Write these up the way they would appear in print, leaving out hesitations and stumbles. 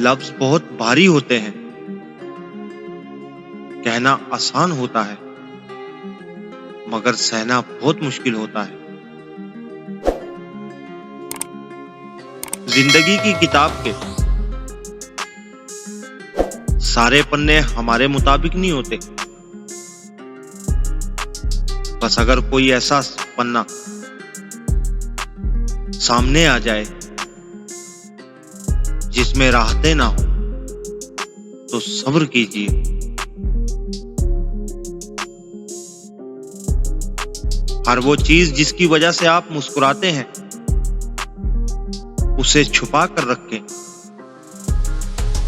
लफ्ज बहुत भारी होते हैं, कहना आसान होता है मगर सहना बहुत मुश्किल होता है। जिंदगी की किताब के सारे पन्ने हमारे मुताबिक नहीं होते। बस अगर कोई ऐसा पन्ना सामने आ जाए जिसमें राहतें ना हो तो सब्र कीजिए। हर वो चीज जिसकी वजह से आप मुस्कुराते हैं उसे छुपा कर रखें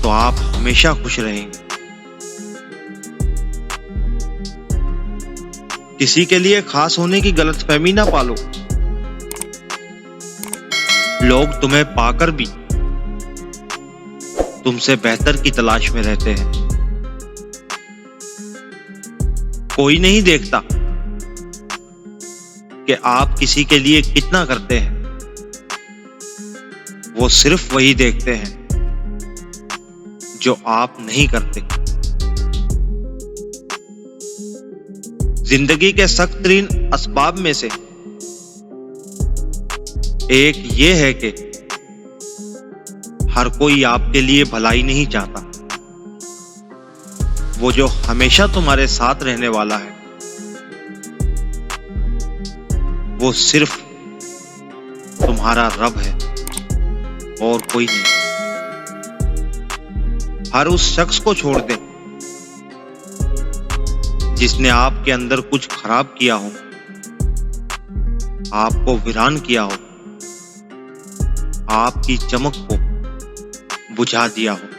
तो आप हमेशा खुश रहेंगे। किसी के लिए खास होने की गलतफहमी ना पालो। लोग तुम्हें पाकर भी तुमसे बेहतर की तलाश में रहते हैं। कोई नहीं देखता कि आप किसी के लिए कितना करते हैं, वो सिर्फ वही देखते हैं जो आप नहीं करते। जिंदगी के सख्त तरीन असबाब में से एक ये है कि हर कोई आपके लिए भलाई नहीं चाहता। वो जो हमेशा तुम्हारे साथ रहने वाला है वो सिर्फ तुम्हारा रब है और कोई नहीं। हर उस शख्स को छोड़ दें जिसने आपके अंदर कुछ खराब किया हो, आपको वीरान किया हो, आपकी चमक को बुझा दिया हो।